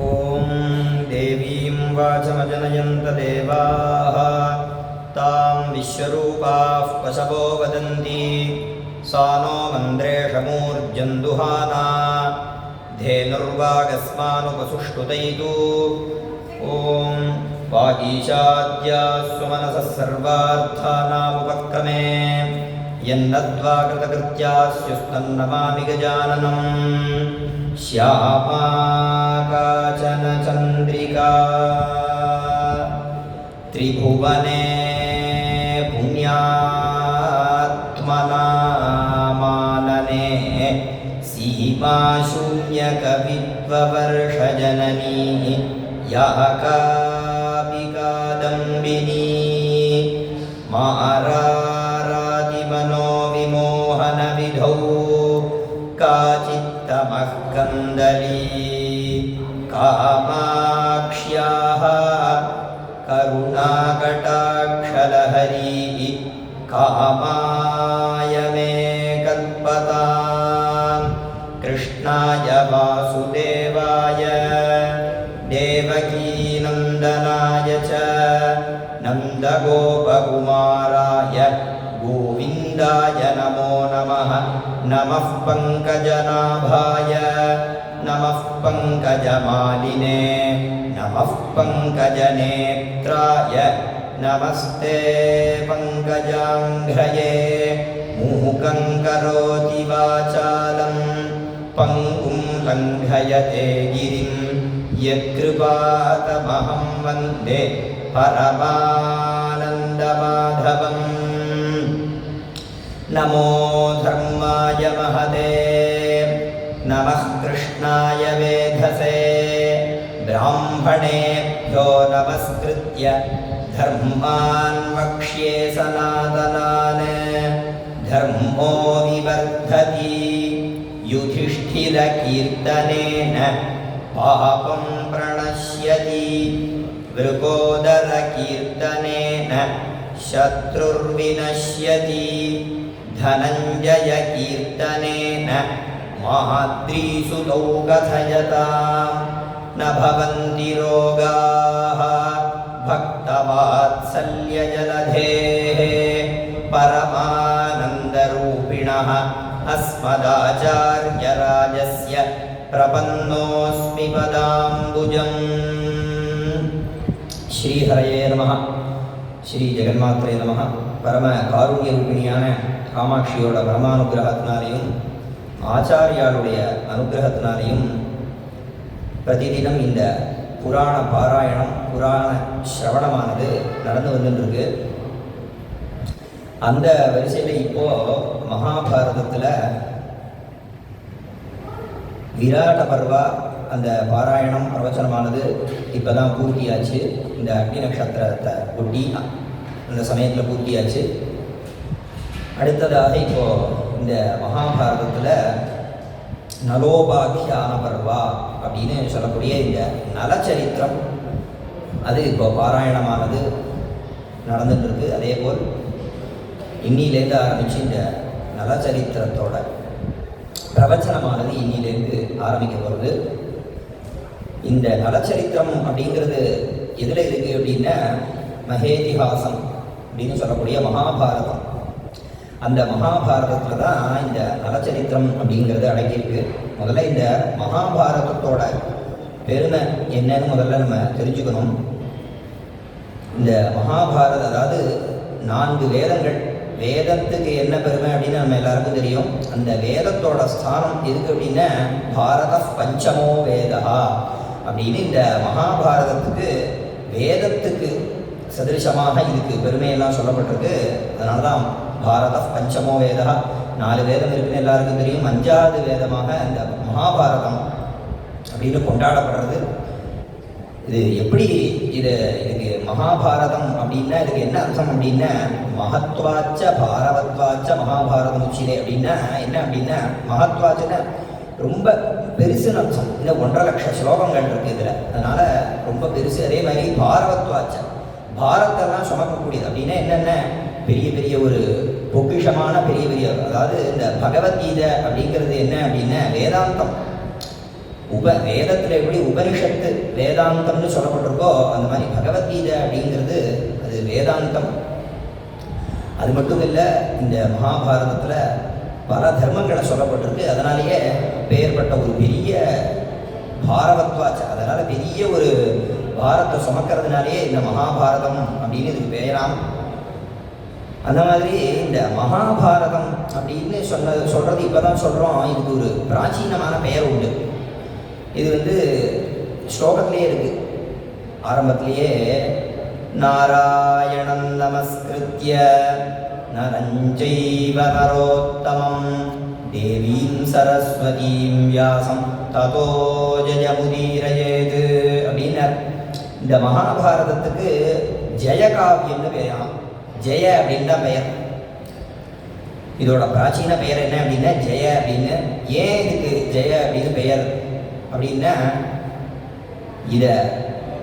ॐ देवीं वाचमजनयन्त देवाः तां विश्वरूपाः पशवो वदन्ति सा नो मन्द्रेशमूर्जन्दुहाना धेनुर्वागस्मानुपसुष्टुतैतु ॐ वागीशाद्यास्वमनसः सर्वार्थानामुपक्रमे यन्नद्वाकृतकृत्यास्युस्तन्नमामि गजाननम् श्यामा काचन चन्द्रिका त्रिभुवने पुण्यात्मना मानने सीमाशून्यकवित्ववर्षजननी या कापि कादम्बिनी मारारातिमनोविमोहनविधौ काचित्तमः कन्दली कामाक्ष्याः करुणाकटाक्षलहरी कामाय मे कल्पतां कृष्णाय वासुदेवाय देवकीनन्दनाय च नन्दगोपकुमाराय गोविन्दाय नमो नमः नमः पङ्कजनाभाय नमः पङ्कजमालिने नमः पङ्कजनेत्राय नमस्ते पङ्कजाङ्घ्रये मूकं करोति वाचालं पङ्गुं लङ्घयते गिरिं यत्कृपातमहं वन्दे परमानन्दमाधवम् नमो धर्माय महते नमः कृष्णाय वेधसे ब्राह्मणेभ्यो नमस्कृत्य धर्मान् वक्ष्ये सनातनान् धर्मो विवर्धति युधिष्ठिरकीर्तनेन पापं प्रणश्यति वृकोदरकीर्तनेन शत्रुर्विनश्यति धनञ्जयकीर्तनेन माद्रीसुतौ कथयतां न भवन्ति रोगाः भक्तवात्सल्यजलधेः परमानन्दरूपिणः अस्मदाचार्यराजस्य प्रपन्नोऽस्मि पदाम्बुजम्। श्रीहरये नमः, श्री जगन्मात्रे नमः. பரம காருண்யரூபிணியான காமாட்சியோட பரமானுகிரகத்தினாலையும் ஆச்சாரியாருடைய அனுகிரகத்தினாலையும் பிரதிதினம் இந்த புராண பாராயணம் புராண சிரவணமானது நடந்து வந்துருக்கு. அந்த வரிசையில் இப்போது மகாபாரதத்தில் விராட பர்வா அந்த பாராயணம் பிரவச்சனமானது இப்போ தான் பூர்த்தியாச்சு. இந்த அக்னி நட்சத்திரத்தை ஒட்டி அந்த சமயத்தில் பூர்த்தியாச்சு. அடுத்ததாக இப்போது இந்த மகாபாரதத்தில் நலோபாக்கியான பர்வா அப்படின்னு சொல்லக்கூடிய இந்த நலச்சரித்திரம் அது இப்போ பாராயணமானது நடந்துகிட்ருக்கு. அதே போல் இன்னிலேருந்து ஆரம்பித்து இந்த நலச்சரித்திரத்தோட பிரவச்சனமானது இன்னிலேருந்து ஆரம்பிக்க போகிறது. இந்த நலச்சரித்திரம் அப்படிங்கிறது எதில் இருக்குது அப்படின்னா மகேதிஹாசம் அப்படின்னு சொல்லக்கூடிய மகாபாரதம். அந்த மகாபாரதத்தில் தான் இந்த நலச்சரித்திரம் அப்படிங்கிறது அடங்கியிருக்கு. முதல்ல இந்த மகாபாரதத்தோட பெருமை என்னன்னு முதல்ல நம்ம தெரிஞ்சுக்கணும். இந்த மகாபாரதம் அதாவது 4 வேதங்கள். வேதத்துக்கு என்ன பெருமை அப்படின்னு நம்ம எல்லாருக்கும் தெரியும். அந்த வேதத்தோட ஸ்தானம் எதுக்கு அப்படின்னா பாரத பஞ்சமோ வேதா அப்படின்னு இந்த மகாபாரதத்துக்கு வேதத்துக்கு சதிருஷமாக இதுக்கு பெருமையெல்லாம் சொல்லப்பட்டிருக்கு. அதனால தான் பாரத பஞ்சமோ வேதா. 4 வேதம் இருக்குன்னு எல்லாருக்கும் தெரியும். 5வது வேதமாக இந்த மகாபாரதம் அப்படின்னு கொண்டாடப்படுறது. இது எப்படி இதுக்கு மகாபாரதம் அப்படின்னா இதுக்கு என்ன அர்த்தம் அப்படின்னா மகத்வாச்ச பாரவத்வாச்ச மகாபாரதம் உச்சிலே அப்படின்னா என்ன அப்படின்னா மகத்வாச்சன ரொம்ப பெருசுன்னு அர்த்தம். இந்த 1.5 லட்சம் ஸ்லோகங்கள் இருக்குது இதில். அதனால் ரொம்ப பெருசு. அதே மாதிரி பாரவத்வாச்ச பாரத்தெல்லாம் சுமக்கக்கூடியது அப்படின்னா என்னென்ன பெரிய பெரிய ஒரு பொக்கிஷமான பெரிய பெரிய, அதாவது இந்த பகவத்கீதை அப்படிங்கிறது என்ன அப்படின்னா வேதாந்தம். வேதத்தில் எப்படி உபனிஷத்து வேதாந்தம்னு சொல்லப்பட்டிருக்கோ அந்த மாதிரி பகவத்கீதை அப்படிங்கிறது அது வேதாந்தம். அது மட்டும் இல்லை, இந்த மகாபாரதத்தில் பல தர்மங்களை சொல்லப்பட்டிருக்கு. அதனாலேயே பெயர்பட்ட ஒரு பெரிய பாரவத்வாச்சு, அதனால் பெரிய ஒரு பாரத்தை சுமக்கிறதுனாலேயே இந்த மகாபாரதம் அப்படின்னு இதுக்கு பெயராம். அந்த மாதிரி இந்த மகாபாரதம் அப்படின்னு சொல்கிறது இப்போ தான் சொல்கிறோம். இதுக்கு ஒரு பிராச்சீனமான பெயர் உண்டு. இது ஸ்லோகத்திலேயே இருக்குது. ஆரம்பத்திலேயே நாராயணம் நமஸ்கிருத்ய நரஞ்சைவ நரோத்தமம் தேவீம் சரஸ்வதீம் வியாசம் ததோ ஜயமுதீரயேத் அப்படின்னார். இந்த மகாபாரதத்துக்கு ஜெயகாவியம்னு பெயராம். ஜெய அப்படின்னு தான் பெயர். இதோட பிராச்சீன பெயர் என்ன அப்படின்னா ஜெய அப்படின்னு. ஏன் இதுக்கு ஜெய அப்படின்னு பெயர் அப்படின்னா, இதை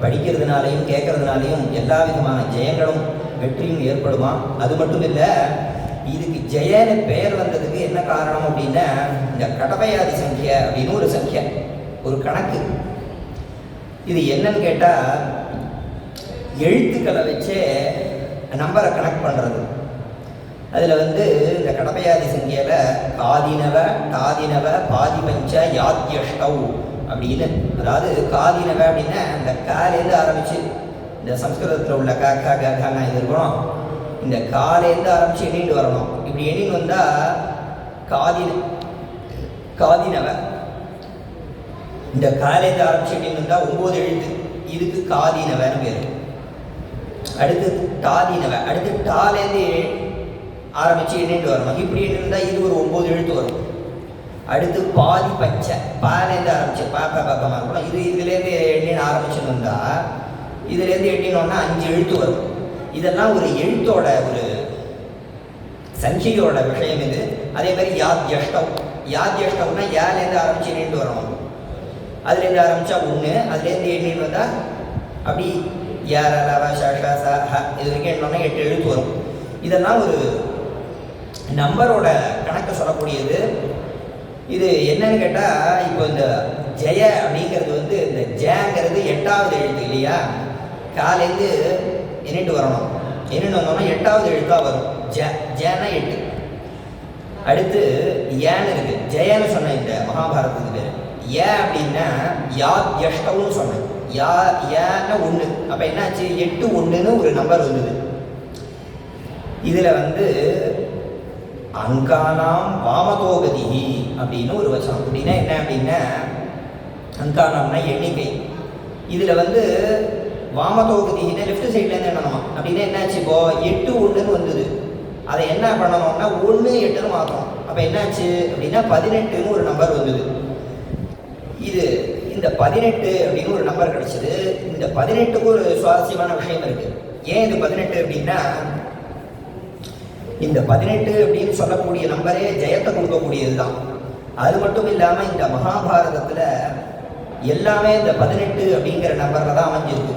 படிக்கிறதுனாலையும் கேட்கறதுனாலையும் எல்லா விதமான ஜெயங்களும் வெற்றியும் ஏற்படுமா. அது மட்டும் இல்லை, இதுக்கு ஜெயன்னு பெயர் வந்ததுக்கு என்ன காரணம் அப்படின்னா, இந்த கடபயாதி சங்கியா அப்படின்னு ஒரு சங்கியா, ஒரு கணக்கு. இது என்னன்னு கேட்டால், எழுத்துக்களை வச்சே நம்பரை கனெக்ட் பண்ணுறது. அதில் இந்த கடபயாதி சங்கியாவில் காதினவ டாதினவ பாதிபஞ்ச யாத்யஷ்டவ் அப்படின்னு, அதாவது காதினவ அப்படின்னா இந்த காலேருந்து ஆரம்பித்து, இந்த சம்ஸ்கிருதத்தில் உள்ள க க க கன்னா இது இருக்கணும். இந்த காலேருந்து ஆரம்பித்து எண்ணிட்டு வரணும். இப்படி எண்ணின்னு வந்தால் காதினவ. இந்த காலேருந்து ஆரம்பித்து எண்ணின்னு வந்தால் 9 எழுத்து. இதுக்கு காதினவன்னு பேர். அடுத்து டாதினவ, அடுத்து டாலேருந்து ஆரம்பித்து எண்ணிட்டு வரணும். இப்படி எண்ணிருந்தால் இது ஒரு 9 எழுத்து வரும். அடுத்து பாதி பச்ச, பாலேருந்து ஆரம்பிச்சு பக்கமாக இருக்கணும். இதுலேருந்து எண்ணின்னு ஆரம்பிச்சுன்னு வந்தால் இதுலேருந்து எண்ணினோன்னா 5 எழுத்து வரும். இதெல்லாம் ஒரு எழுத்தோட ஒரு சங்கியோட விஷயம் இது. அதே மாதிரி யாத்யஷ்டம். யாத்யஷ்டம்னா யாலேருந்து ஆரம்பிச்சு எண்ணிட்டு வரணும். அதுலேருந்து ஆரம்பித்தா 1, அதுலேருந்து எண்ணிட்டு வந்தால் அப்படி யார லவ ஷ ஷ ச ஹ இது வரைக்கும் எண்ணோன்னா 8 எழுத்து வரும். இதெல்லாம் ஒரு நம்பரோட கணக்கை சொல்லக்கூடியது. இது என்னன்னு கேட்டால், இப்போ இந்த ஜெய அப்படிங்கிறது இந்த ஜேங்கிறது 8வது எழுத்து இல்லையா. காலேருந்து எண்ணிட்டு வரணும். எண்ணிட்டு வந்தோம்னா 8வது எழுத்தாக வரும். ஜேனா 8. அடுத்து ஏன்னு இருக்குது. ஜெயன்னு சொன்னேன் இந்த மகாபாரதத்துக்கு பேர். ஏன் அப்படின்னா யாத்யஷ்டம்னு சொன்னேன். ஏன்னா 1. அப்போ என்னாச்சு, 8 1ன்னு ஒரு நம்பர் வந்தது. இதில் அங்கானாம் வாமதோகதி அப்படின்னு ஒரு வச்சனம். அப்படின்னா என்ன அப்படின்னா, அங்கானாம்னா எண்ணிக்கை. இதில் வாமதோகதின்னு லெஃப்ட் சைட்லேருந்து எண்ணணுமா. அப்படின்னா என்னாச்சு, இப்போ 8 1ன்னு வந்தது. அதை என்ன பண்ணணும்னா 1 8ன்னு மாற்றணும். அப்போ என்னாச்சு அப்படின்னா 18ன்னு ஒரு நம்பர் வந்தது. இந்த 18 அப்படின்னு ஒரு நம்பர் கிடைச்சிது. இந்த 18க்கு ஒரு சுவாரஸ்யமான விஷயம் இருக்கு. ஏன் இது 18 அப்படின்னா, இந்த 18 அப்படின்னு சொல்லக்கூடிய நம்பரே ஜெயத்தை கொடுக்கக்கூடியது தான். அது மட்டும் இல்லாமல் இந்த மகாபாரதத்தில் எல்லாமே இந்த 18 அப்படிங்கிற நம்பரில் தான் அமைஞ்சிருக்கு.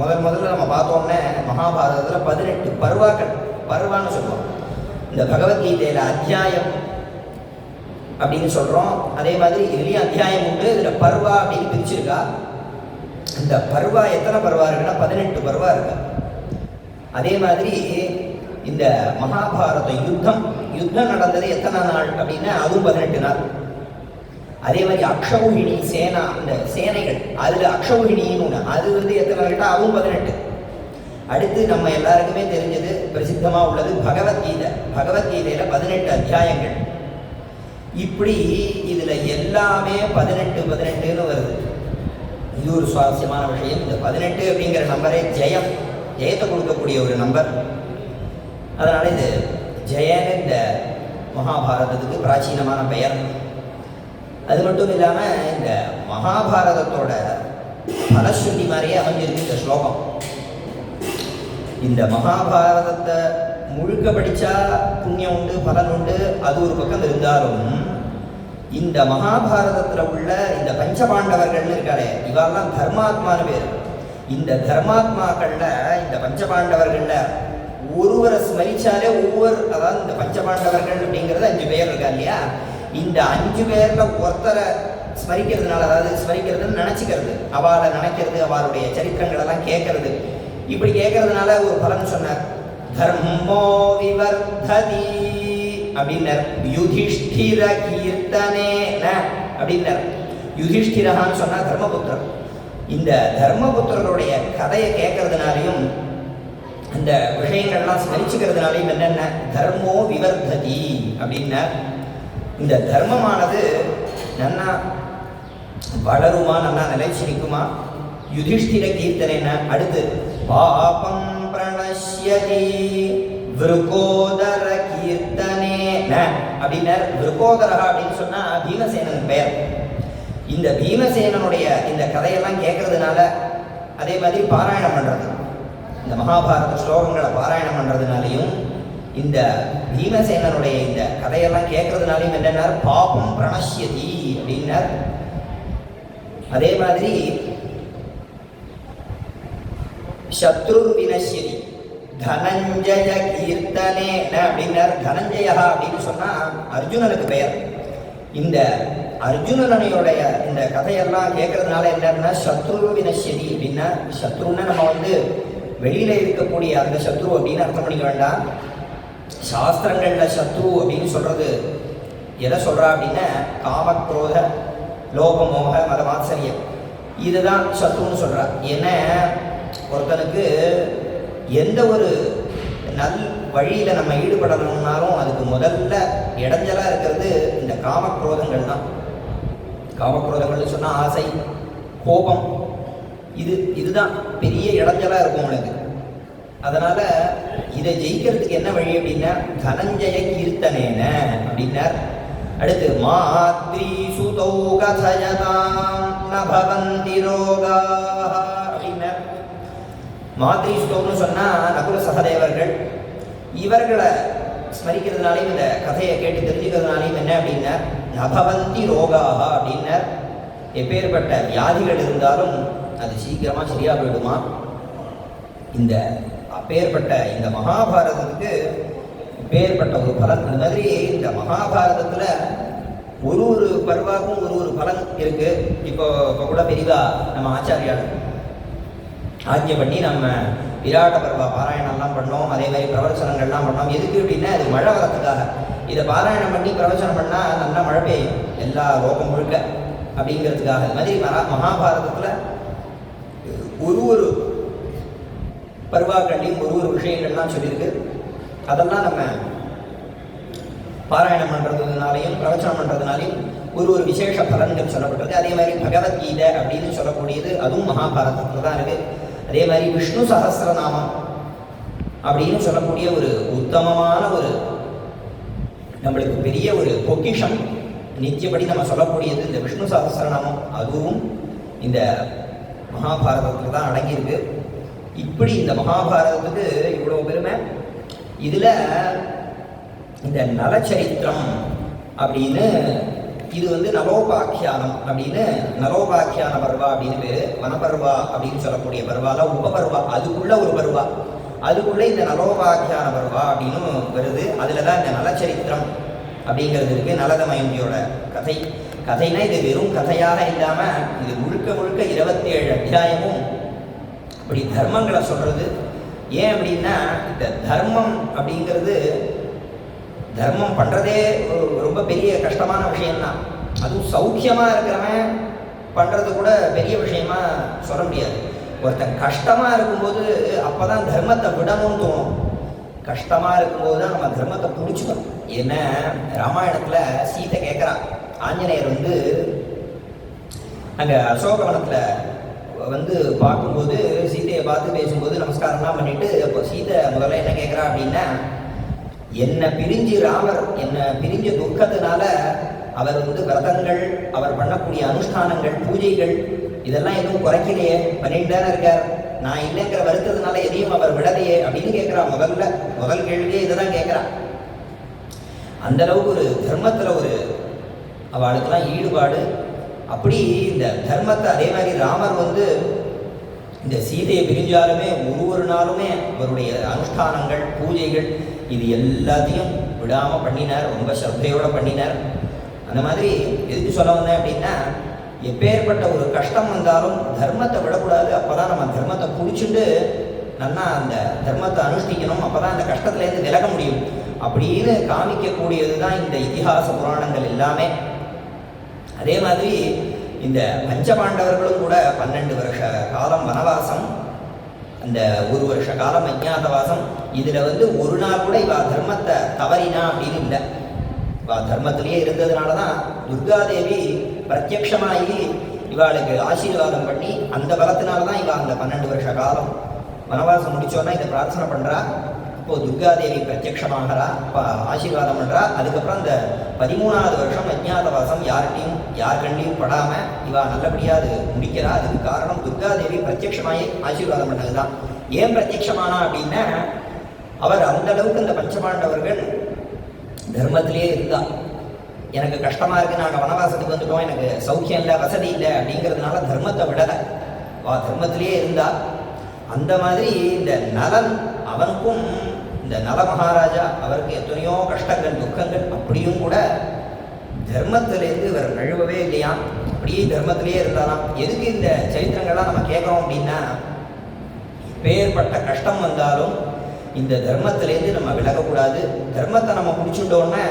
முதல்ல நம்ம பார்த்தோம்னா மகாபாரதத்தில் 18 பருவாக்கள், பருவான்னு சொல்லுவோம். இந்த பகவத்கீதையில் அத்தியாயம் அப்படின்னு சொல்கிறோம். அதே மாதிரி இதுலேயும் அத்தியாயம் உண்டு. இதில் பருவா அப்படின்னு பிரிச்சிருக்கா. இந்த பருவா எத்தனை பருவா இருக்குன்னா 18 பருவா இருக்கு. அதே மாதிரி இந்த மகாபாரத யுத்தம் நடந்தது எத்தனை நாள் அப்படின்னா அதுவும் 18 நாள். அதே மாதிரி அக்ஷௌஹிணி சேனா, இந்த சேனைகள் அதில் அக்ஷௌஹிணின்னு ஒன்று, அது எத்தனை கேட்டால் அதுவும் 18. அடுத்து நம்ம எல்லாருக்குமே தெரிஞ்சது பிரசித்தமாக உள்ளது பகவத்கீதையில் 18 அத்தியாயங்கள். இப்படி இதில் எல்லாமே 18 வருது. இது ஒரு சுவாரஸ்யமான விஷயம். இந்த 18 அப்படிங்கிற நம்பரே ஜெயத்தை கொடுக்கக்கூடிய ஒரு நம்பர். அதனால் இது ஜெயன்னு இந்த மகாபாரதத்துக்கு பிராச்சீனமான பெயர். அது மட்டும் இல்லாமல் இந்த மகாபாரதத்தோட பலஸ்ருதி மாதிரியே அமைஞ்சிருக்கு இந்த ஸ்லோகம். இந்த மகாபாரதத்தை முழுக்க படித்தா புண்ணியம் உண்டு, பலன் உண்டு, அது ஒரு பக்கம் இருந்தாலும் இந்த மகாபாரதத்தில் உள்ள இந்த பஞ்சபாண்டவர்கள்னு இருக்காளே, இவெல்லாம் தர்மாத்மானு பேர். இந்த தர்மாத்மாக்களில் இந்த பஞ்சபாண்டவர்களில் ஒருவரை ஸ்மரிச்சாலே அதாவது இந்த பஞ்சபாண்டவர்கள் அப்படிங்கிறது 5 பேர் இருக்கா இல்லையா. இந்த 5 பேரில் ஒருத்தரை ஸ்மரிக்கிறதுனால, அதாவது ஸ்மரிக்கிறதுன்னு நினச்சிக்கிறது, அவளை நினைக்கிறது, அவளுடைய சரித்திரங்கள் எல்லாம் கேட்கறது, இப்படி கேட்கறதுனால ஒரு பலன் சொன்னார். தர்மோ விவர்ததி அப்படின்னார். யுதிஷ்டிர கீர்த்தனேன அப்படின்னார். யுதிஷ்டிரகான்னு சொன்னா தர்மபுத்திரர். இந்த தர்மபுத்திரருடைய கதையை கேட்கறதுனாலையும் அந்த விஷயங்கள்லாம் ஸ்மரிச்சுக்கிறதுனாலையும் என்னென்ன தர்மோ விவர்ததி அப்படின்னா இந்த தர்மமானது நன்னா வளருமா, நல்லா நிலைச்சிருக்குமா. யுதிஷ்டிர கீர்த்தனேன. அடுத்து பாபம் பிரணஷ்யதி விருகோதர கீர்த்தனேன அப்படின்னார். விருகோதரா அப்படின்னு சொன்னா பீமசேனன் பெயர். இந்த பீமசேனனுடைய இந்த கதையெல்லாம் கேட்கறதுனால, அதே மாதிரி பாராயணம் பண்றது, இந்த மகாபாரத ஸ்லோகங்களை பாராயணம் பண்றதுனாலையும் இந்த பீமசேனனுடைய இந்த கதையெல்லாம் கேட்கறதுனாலையும் என்னன்னார் பாபம் பிரணஷ்யதி அப்படின்னார். அதே மாதிரி சத்ரு வினஷ்யதி தனஞ்சய கீர்த்தனேன அப்படின்னார். தனஞ்சயா அப்படின்னு சொன்னா அர்ஜுனனுக்கு பெயர். இந்த அர்ஜுனனுடைய இந்த கதையெல்லாம் கேட்கறதுனால என்னன்னா சத்ரு வினஷ்யதி அப்படின்னா, சத்ருன்னா நம்ம வெளியில இருக்கக்கூடிய அந்த சத்ரு அப்படின்னு அர்த்தம் பண்ணிக்க வேண்டாம். சாஸ்திரங்கள்ல சத்ரு அப்படின்னு சொல்றது எதை சொல்றா அப்படின்னா காமக்ரோத லோகமோக மத மாத்சரியம், இதுதான் சத்ருன்னு சொல்றா. ஏன்னா ஒருத்தனுக்கு எந்த ஒரு நல் வழியில நம்ம ஈடுபடணும்னாலும் அதுக்கு முதல்ல இடைஞ்சலா இருக்கிறது இந்த காமக்ரோதங்கள் தான். காமக்ரோதங்கள்னு சொன்னா ஆசை, கோபம், இதுதான் பெரிய இடைஞ்சலா இருக்கும் உனக்கு. அதனால இதை ஜெயிக்கிறதுக்கு என்ன வழி அப்படின்னா தனஞ்சய கீர்த்தனேன அப்படின்னார். அடுத்து மாத்ரி சுதௌ கதயதாம் நபவந்தி ரோகாஹ அப்படின்னார். மாத்ரி சுதௌன்னு சொன்னா நகுல சகதேவர்கள். இவர்களை ஸ்மரிக்கிறதுனாலையும் இந்த கதையை கேட்டு தெரிஞ்சுக்கிறதுனாலையும் என்ன அப்படின்னா நபவந்தி ரோகாஹா அப்படின்னார். எப்பேற்பட்ட வியாதிகள் இருந்தாலும் அது சீக்கிரமா சரியா போயிடுமா. இந்த அப்பேற்பட்ட இந்த மகாபாரதத்துக்கு இப்பேற்பட்ட ஒரு பலன். அந்த மாதிரி இந்த மகாபாரதத்துல ஒரு ஒரு பருவாக்கும் ஒரு ஒரு பலன் இருக்கு. இப்போ கூட பெரிதா நம்ம ஆச்சாரியால் ஆஜ்ஞை பண்ணி நம்ம விராட்ட பருவா பாராயணம்லாம் பண்ணோம். அதே மாதிரி பிரவச்சனங்கள்லாம் பண்ணோம். எதுக்கு அப்படின்னா அது மழை வரத்துக்காக. இதை பாராயணம் பண்ணி பிரவச்சனம் பண்ணா நல்லா மழை பெய்யும் எல்லா லோகம் முழுக்க அப்படிங்கிறதுக்காக. அது மாதிரி மகாபாரதத்துல ஒரு ஒரு பருவாக்கள்லையும் ஒரு ஒரு விஷயங்கள்லாம் சொல்லியிருக்கு. அதெல்லாம் நம்ம பாராயணம் பண்ணுறதுனாலையும் பிரவச்சனம் பண்ணுறதுனாலையும் ஒரு ஒரு விசேஷ பலன்கள் சொல்லப்பட்டது. அதே மாதிரி பகவத்கீதை அப்படின்னு சொல்லக்கூடியது அதுவும் மகாபாரதத்தில் தான் இருக்குது. அதே மாதிரி விஷ்ணு சஹஸ்ரநாமம் அப்படின்னு சொல்லக்கூடிய ஒரு உத்தமமான ஒரு நம்மளுக்கு பெரிய ஒரு பொக்கிஷம் நித்தியப்படி நம்ம சொல்லக்கூடியது இந்த விஷ்ணு சஹஸ்ரநாமம். அதுவும் இந்த மகாபாரதத்தில் தான் அடங்கியிருக்கு. இப்படி இந்த மகாபாரதத்துக்கு இவ்வளோ பெருமை. இதில் இந்த நலச்சரித்திரம் அப்படின்னு இது நலோபாக்கியானம் அப்படின்னு நலோபாக்கியான பருவா அப்படின்னு பேர். வனபருவா அப்படின்னு சொல்லக்கூடிய பருவால உபபருவா, அதுக்குள்ள ஒரு பருவா, அதுக்குள்ளே இந்த நலோபாக்கியான பருவா அப்படின்னு வருது. அதில் தான் இந்த நலச்சரித்திரம் அப்படிங்கிறது இருக்குது. நலதமயந்தியோட கதைனா இது வெறும் கதையாக இல்லாமல் இது முழுக்க முழுக்க 27 அத்தியாயமும் இப்படி தர்மங்களை சொல்கிறது. ஏன் அப்படின்னா இந்த தர்மம் அப்படிங்கிறது தர்மம் பண்ணுறதே ரொம்ப பெரிய கஷ்டமான விஷயம்தான். அதுவும் சௌக்கியமாக இருக்கிறவன் பண்ணுறது கூட பெரிய விஷயமா சொல்ல முடியாது. ஒருத்தன் கஷ்டமாக இருக்கும்போது அப்போ தான் தர்மத்தை விடணும்னு தோணும். கஷ்டமாக இருக்கும்போது தான் நம்ம தர்மத்தை பிடிச்சிக்கணும். ஏன்னா ராமாயணத்தில் சீதை கேட்குறான். ஆஞ்சநேயர் அங்கே அசோகவனத்தில் பார்க்கும்போது சீதையை பார்த்து பேசும்போது நமஸ்காரம்லாம் பண்ணிட்டு இப்போ சீதை முதல்ல என்ன கேட்குறா அப்படின்னா, என்னை பிரிஞ்சு ராமர் என்னை பிரிஞ்ச துக்கத்தினால அவர் விரதங்கள், அவர் பண்ணக்கூடிய அனுஷ்டானங்கள், பூஜைகள் இதெல்லாம் எதுவும் குறைக்கலையே, பண்ணிட்டு தானே இருக்கார். நான் இல்லைங்கிற வருத்தத்தினால எதையும் அவர் விடலையே அப்படின்னு கேட்குறா. முதல் கேள்வியே இதை தான் கேட்குறா. அந்த அளவுக்கு ஒரு தர்மத்தில் ஒரு அவளுக்கெல்லாம் ஈடுபாடு. அப்படி இந்த தர்மத்தை அதே மாதிரி ராமர் இந்த சீதையை பிரிஞ்சாலுமே ஒரு நாளுமே அவருடைய அனுஷ்டானங்கள், பூஜைகள் இது எல்லாத்தையும் விடாமல் பண்ணினார். ரொம்ப ஸ்ரத்தையோடு பண்ணினார். அந்த மாதிரி எதுக்கு சொல்ல வந்தேன் அப்படின்னா, எப்பேற்பட்ட ஒரு கஷ்டம் வந்தாலும் தர்மத்தை விடக்கூடாது. அப்போ தான் நம்ம தர்மத்தை பிடிச்சிட்டு நல்லா அந்த தர்மத்தை அனுஷ்டிக்கணும். அப்போ தான் அந்த கஷ்டத்துலேருந்து விலக முடியும் அப்படின்னு காமிக்கக்கூடியது தான் இந்த இதிகாச புராணங்கள் எல்லாமே. அதே மாதிரி இந்த பஞ்சபாண்டவர்களும் கூட 12 வருஷ காலம் வனவாசம், அந்த 1 வருஷ காலம் அஜ்ஞாதவாசம். இதில் ஒரு நாள் கூட இவா தர்மத்தை தவறினா அப்படின்னு இல்லை. இவா தர்மத்திலேயே இருந்ததுனால தான் துர்காதேவி பிரத்யக்ஷமாகி இவாளுக்கு ஆசீர்வாதம் பண்ணி, அந்த பலத்தினால தான் இவா அந்த 12 வருஷ காலம் வனவாசம் முடிச்சோன்னா இதை பிரார்த்தனை பண்ணுறா. இப்போது துர்காதேவி பிரத்யக்ஷமாகறா, ஆசீர்வாதம் பண்ணுறா. அதுக்கப்புறம் அந்த 13வது வருஷம் அஜ்ஞாதவாசம் யார் கண்டையும் படாமல் இவா நல்லபடியாக அது முடிக்கிறா. அதுக்கு காரணம் துர்காதேவி பிரத்யக்ஷமாகி ஆசீர்வாதம் பண்ணது தான். ஏன் பிரத்யக்ஷமானா அப்படின்னா, அவர் அந்த அளவுக்கு இந்த பஞ்சபாண்டவர்கள் தர்மத்திலே இருந்தா. எனக்கு கஷ்டமாக இருக்குது, நாங்கள் வனவாசத்துக்கு வந்துட்டோம், எனக்கு சௌக்கியம் இல்லை, வசதி இல்லை அப்படிங்கிறதுனால தர்மத்தை விடலை. தர்மத்திலே இருந்தா. அந்த மாதிரி இந்த நலன் அவனுக்கும், இந்த நல மகாராஜா அவருக்கு எத்தனையோ கஷ்டங்கள் துக்கங்கள், அப்படியும் கூட தர்மத்திலேருந்து இவர் நழுவவே இல்லையா, அப்படியே தர்மத்திலேயே இருந்தாலாம். எதுக்கு இந்த சரித்திரங்கள்லாம் நம்ம கேட்குறோம் அப்படின்னா, எப்பேற்பட்ட கஷ்டம் வந்தாலும் இந்த தர்மத்திலேருந்து நம்ம விலகக்கூடாது. தர்மத்தை நம்ம பிடிச்சுட்டோன்னா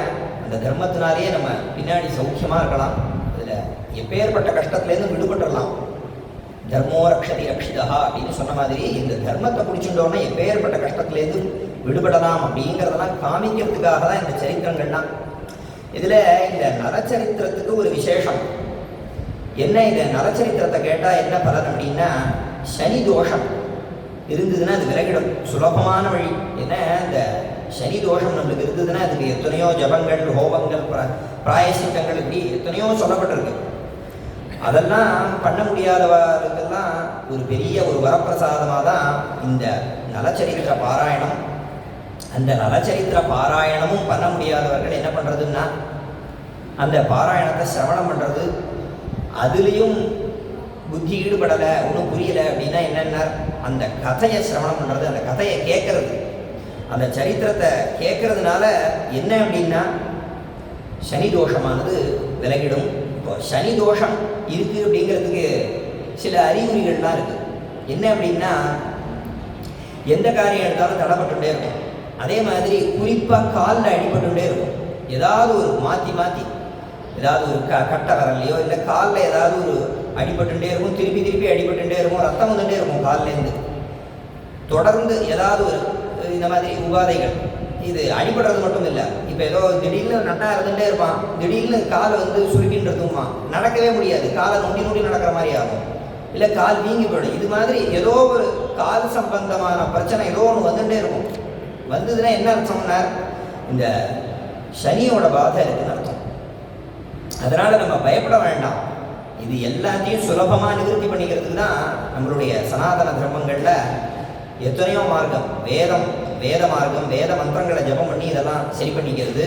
அந்த தர்மத்தினாலேயே நம்ம பின்னாடி சௌக்கியமாக இருக்கலாம். அதில் எப்பேற்பட்ட கஷ்டத்துலேருந்து விடுபட்டுடலாம். தர்மோ ரக்ஷதி ரக்ஷிதா அப்படின்னு சொன்ன மாதிரி இந்த தர்மத்தை பிடிச்சுட்டோன்னா எப்பேற்பட்ட கஷ்டத்துலேருந்து விடுபடலாம் அப்படிங்கிறதெல்லாம் காமிக்கிறதுக்காக தான் இந்த சரித்திரங்கள்லாம். இதில் இந்த நலச்சரித்திரத்துக்கு ஒரு விசேஷம் என்ன, இந்த நலச்சரித்திரத்தை கேட்டால் என்ன பலன் அப்படின்னா, சனி தோஷம் இருந்ததுன்னா அது விலகிடும். சுலபமான வழி என்ன, இந்த சனி தோஷம் நம்மளுக்கு இருந்ததுன்னா அதுக்கு எத்தனையோ ஜபங்கள், ஹோமங்கள், பிராயசித்தங்கள், இப்படி எத்தனையோ சொல்லப்பட்டிருக்கு. அதெல்லாம் பண்ண முடியாதவர்களுக்கெல்லாம் ஒரு பெரிய ஒரு வரப்பிரசாதமாக தான் இந்த நலச்சரித்திர பாராயணம். அந்த நலச்சரித்திர பாராயணமும் பண்ண முடியாதவர்கள் என்ன பண்ணுறதுன்னா, அந்த பாராயணத்தை சிரவணம் பண்ணுறது. அதுலேயும் புத்தி ஈடுபடலை, ஒன்றும் புரியலை அப்படின்னா என்னென்ன, அந்த கதையை சிரவணம் பண்ணுறது, அந்த கதையை கேட்கறது. அந்த சரித்திரத்தை கேட்கறதுனால என்ன அப்படின்னா, சனி தோஷமானது விலகிடும். இப்போ சனி தோஷம் இருக்குது அப்படிங்கிறதுக்கு சில அறிகுறிகள்லாம் இருக்குது. என்ன அப்படின்னா, எந்த காரியம் எடுத்தாலும் தடைப்பட்டுட்டே இருக்கும். அதே மாதிரி குறிப்பாக காலில் அடிபட்டுட்டே இருக்கும். ஏதாவது ஒரு மாற்றி ஏதாவது ஒரு கட்டை வரலையோ இல்லை காலில் ஏதாவது ஒரு அடிபட்டுட்டே இருக்கும், திருப்பி அடிபட்டுட்டே இருக்கும், ரத்தம் வந்துட்டே இருக்கும் காலிலேருந்து. தொடர்ந்து ஏதாவது ஒரு இந்த மாதிரி உபாதைகள். இது அடிபடுறது மட்டும் இல்லை, இப்போ ஏதோ திடீர்னு நட்டா இருந்துகிட்டே இருப்பான், திடீர்னு காலை சுருக்கின்றதுமா, நடக்கவே முடியாது, காலை நொண்டி நடக்கிற மாதிரி ஆகும், இல்லை கால் வீங்கி போயிடும். இது மாதிரி ஏதோ ஒரு கால் சம்பந்தமான பிரச்சனை ஏதோ ஒன்று வந்துகிட்டே இருக்கும். வந்ததுன்னா என்ன அர்த்தம்னா, இந்த சனியோட பாதை இருக்குன்னு அர்த்தம். அதனால் நம்ம பயப்பட வேண்டாம். இது எல்லாத்தையும் சுலபமாக நிவர்த்தி பண்ணிக்கிறதுக்கு தான் நம்மளுடைய சனாதன தர்மங்களில் எத்தனையோ மார்க்கம், வேத மார்க்கம், வேத மந்திரங்களை ஜபம் பண்ணி இதெல்லாம் சரி பண்ணிக்கிறது.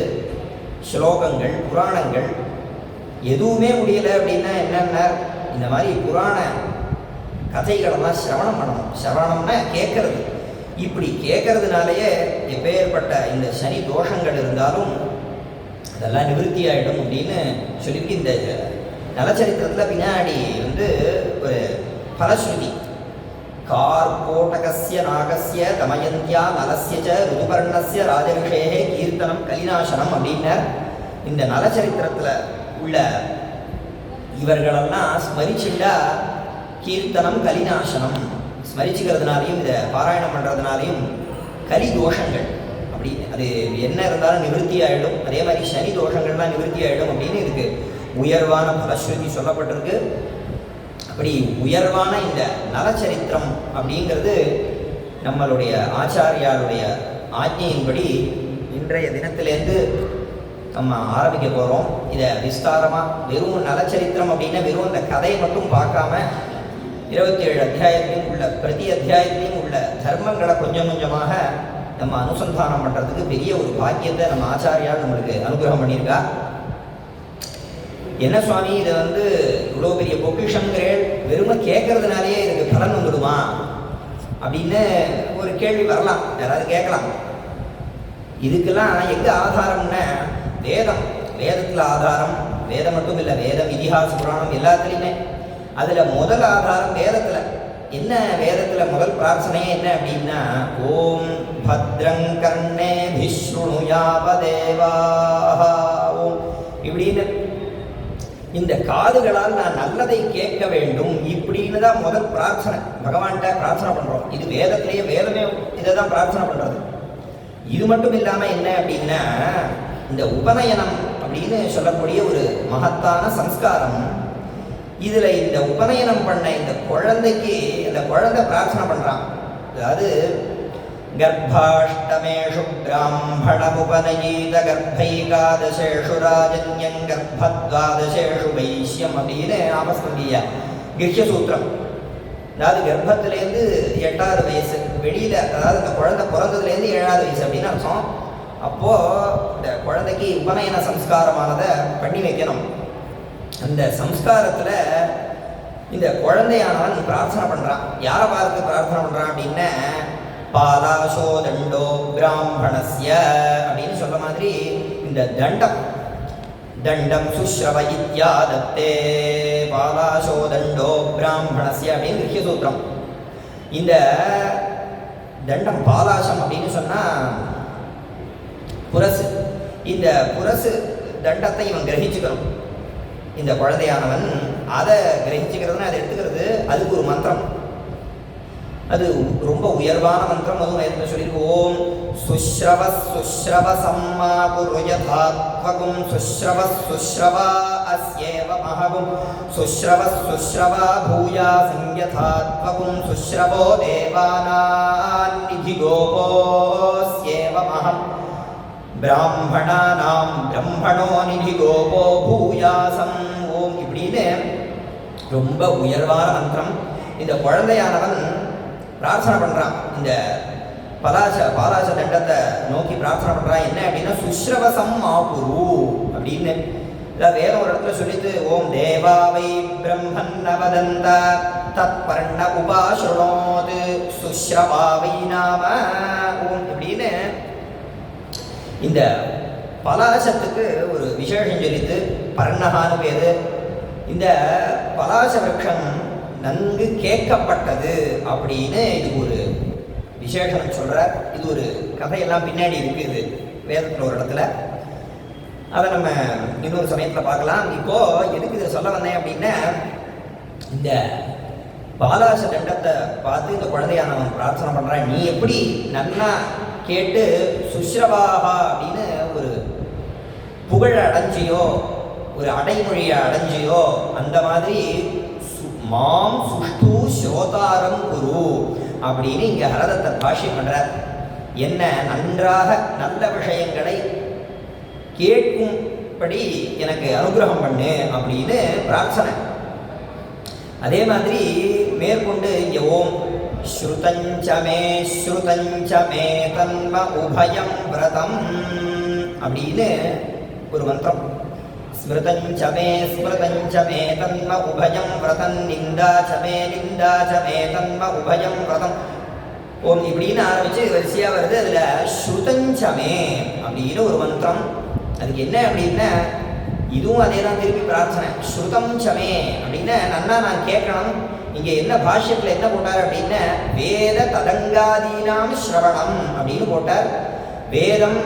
ஸ்லோகங்கள், புராணங்கள், எதுவுமே முடியலை அப்படின்னா என்னென்ன, இந்த மாதிரி புராண கதைகளெல்லாம் சிரவணம் பண்ணணும். சிரவணம்னா கேட்கறது. இப்படி கேட்கறதுனாலேயே எப்பேற்பட்ட இந்த சனி தோஷங்கள் இருந்தாலும் அதெல்லாம் நிவர்த்தி ஆகிடும் அப்படின்னு சொல்லிட்டு இந்த நலச்சரித்திரத்தில் பின்னாடி ஒரு பலஸ்ருதி, கார்கோடகஸ்ய நாகஸ்ய தமயந்தியா நலஸ்ய ச ருதுபர்ணஸ்ய ராஜரிஷேகே கீர்த்தனம் கலிநாசனம் அப்படின்னு இந்த நலச்சரித்திரத்தில் உள்ள இவர்களெல்லாம் ஸ்மரிச்சுண்டா கீர்த்தனம் கலிநாசனம், ஸ்மரிச்சுக்கிறதுனாலையும் இதை பாராயணம் பண்ணுறதுனாலையும் கலி தோஷங்கள் அப்படி அது என்ன இருந்தாலும் நிவர்த்தி ஆகிடும். அதே மாதிரி சனி தோஷங்கள்லாம் நிவர்த்தி ஆகிடும் அப்படின்னு இதுக்கு உயர்வான பலஸ்ருதி சொல்லப்பட்டிருக்கு. அப்படி உயர்வான இந்த நலச்சரித்திரம் அப்படிங்கிறது நம்மளுடைய ஆச்சாரியாருடைய ஆజ్ఞையின்படி இன்றைய தினத்திலேருந்து நம்ம ஆரம்பிக்க போகிறோம். இதை விஸ்தாரமாக வெறும் நலச்சரித்திரம் அப்படின்னா வெறும் அந்த கதையை மட்டும் பார்க்காம 27 அத்தியாயத்திலையும் உள்ள பிரதி அத்தியாயத்திலையும் உள்ள தர்மங்களை கொஞ்சம் கொஞ்சமாக நம்ம அனுசந்தானம் பண்ணுறதுக்கு பெரிய ஒரு பாக்கியத்தை நம்ம ஆச்சாரியார் நம்மளுக்கு அனுகிரகம் பண்ணியிருக்கா. என்ன சுவாமி இதை இவ்வளோ பெரிய பொக்கிஷங்கிறேன், வெறுமை கேட்கறதுனாலேயே இதுக்கு பலன் வந்துடுமா அப்படின்னு ஒரு கேள்வி வரலாம், யாராவது கேட்கலாம். இதுக்கெல்லாம் எங்கே ஆதாரம்னா வேதத்தில் ஆதாரம், வேதம் மட்டும் இல்லை, வேதம், இதிகாச, புராணம் எல்லாத்துலேயுமே அதில் முதல் ஆதாரம் வேதத்தில். என்ன வேதத்தில் முதல் பிரார்த்தனையே என்ன அப்படின்னா, ஓம் பத்ரங் கர்ணேபி ஸ்ருணுயாவதேவாஹ, ஓம் இப்படின்னு இந்த காதுகளால் நான் நல்லதை கேட்க வேண்டும் இப்படின்னு தான் முதல் பிரார்த்தனை. பகவான்கிட்ட பிரார்த்தனை பண்ணுறோம். இது வேதத்திலேயே, வேதமே இதை தான் பிரார்த்தனை பண்ணுறது. இது மட்டும் இல்லாமல் என்ன அப்படின்னா, இந்த உபநயனம் அப்படின்னு சொல்லக்கூடிய ஒரு மகத்தான சம்ஸ்காரம். இதில் இந்த உபநயனம் பண்ண இந்த குழந்தைக்கு இந்த குழந்தை பிரார்த்தனை பண்ணுறான். அதாவது கர்ப்பாஷ்டமேஷு பிராமணமுபநயீத கர்ப்பைகாதசேஷு ராஜன்யம் கர்ப்பத்வாதசேஷு வைஷ்யம் அப்படின்னு ஆபஸ்மந்திய கிருஷ்ய சூத்திரம். அதாவது கர்ப்பத்திலேருந்து 8வது வயசு, வெளியில் அதாவது இந்த குழந்தை பிறந்ததுலேருந்து 7வது வயசு அப்படின்னு அர்த்தம். அப்போது இந்த குழந்தைக்கு உபநயன சம்ஸ்காரமானதை பண்ணி வைக்கணும். அந்த சம்ஸ்காரத்தில் இந்த குழந்தையானவன் பிரார்த்தனை பண்ணுறான். யாரை பார்த்து பிரார்த்தனை பண்ணுறான் அப்படின்னா, பாலாசோ தண்டோ பிராமணஸ்ய அப்படின்னு சொல்ல மாதிரி இந்த தண்டம், தண்டம் சுஸ்ரவ இத்யாதத்தே பாலாசோ தண்டோ பிராமணஸ்ய அப்படின்னு கிருஷ்ய சூத்திரம். இந்த தண்டம் பாலாசம் அப்படின்னு சொன்னால் புரசு. இந்த புரசு தண்டத்தை இவன் கிரகிச்சுக்கணும். இந்த குழந்தையானவன் அதை கிரகிச்சுக்கிறதுனா அதை எடுத்துக்கிறது, அதுக்கு ஒரு மந்திரம். அது ரொம்ப உயர்வான மந்திரம். அதுவும் என்ன சொல்லியிருக்கு, ஓம் சுஸ்ரவ சுஸ்ரவ சம்மா குரு யதாத்வகும் சுஸ்ரவ சுஸ்ரவா அஸ்யேவ மஹகும் சுஸ்ரவ சுஸ்ரவா பூயா சம்யதாத்வகும் சுஸ்ரவோ தேவானான் நிதி கோபோஸ்யேவ மஹம் பிராமணானாம் பிரம்மணோ நிதி கோபோ பூயாசம். ஓம் இப்படின்னு ரொம்ப உயர்வான மந்திரம். இந்த குழந்தையானவன் பிரார்த்தனை பண்ணுறான். இந்த பாலாச தண்டத்தை நோக்கி பிரார்த்தனை பண்ணுறான். என்ன அப்படின்னா, சுஸ்ரவசம் ஆகுரு அப்படின்னு வேற ஒரு இடத்துல சொல்லிட்டு, ஓம் தேவாவை பிரம்மன் நவதந்த தத் பர்ண உபாசுணோது சுஸ்ரவாவை நாம ஓம் இப்படின்னு இந்த பலாசத்துக்கு ஒரு விசேஷம் சொல்லித்து பர்ணகான்னு பேரு. இந்த பலாச விரக்ஷம் நன்கு கேட்கப்பட்டது அப்படின்னு இது ஒரு விசேஷம் சொல்கிறார். இது ஒரு கதையெல்லாம் பின்னாடி இருக்குது வேதத்தில் ஒரு இடத்துல. அதை நம்ம இன்னொரு சமயத்தில் பார்க்கலாம். இப்போது எதுக்கு இதை சொல்ல வந்தேன் அப்படின்னா, இந்த பாலாச தண்டத்தை பார்த்து இந்த குழந்தையானவன் பிரார்த்தனை பண்ணுறான். நீ எப்படி நல்லா கேட்டு சுஸ்ரவாகா அப்படின்னு ஒரு புகழ அடைஞ்சியோ, ஒரு அடைமொழியை அடைஞ்சியோ, அந்த மாதிரி மாம் சுஷ்டு ஸ்ரோதாரம் குரு அப்படின்னு இங்கே ஹரதத்தை பாஷ்யம் பண்ணுறார். என்ன நன்றாக நல்ல விஷயங்களை கேட்கும்படி எனக்கு அனுகிரகம் பண்ணு அப்படின்னு பிரார்த்தனை. அதே மாதிரி மேற்கொண்டு இங்கே ஓம் ஸ்ருதஞ்சமே ஸ்ருதஞ்சமே தன்ம உபயம் விரதம் அப்படின்னு ஒரு மந்திரம். ஸ்மிருதஞ்சமே ஸ்மிருதஞ்சமே தன்ம உபயம் விரதம் நிந்தாச்சமே நிந்தாச்சமே தன்ம உபயம் விரதம் ஓம் இப்படின்னு ஆரம்பித்து வரிசையாக வருது. அதில் ஸ்ருதஞ்சமே அப்படின்னு ஒரு மந்திரம். அதுக்கு என்ன அப்படின்னா, இதுவும் அதே தான் திருப்பி பிரார்த்தனை. ஸ்ருதம் சமே அப்படின்னா நன்னா நான் கேட்கணும். இங்கே என்ன பாஷ்யத்தில் என்ன போட்டார் அப்படின்னா, வேத ததங்காதீனாம் ஸ்ரவணம் அப்படின்னு போட்டார். வேதம்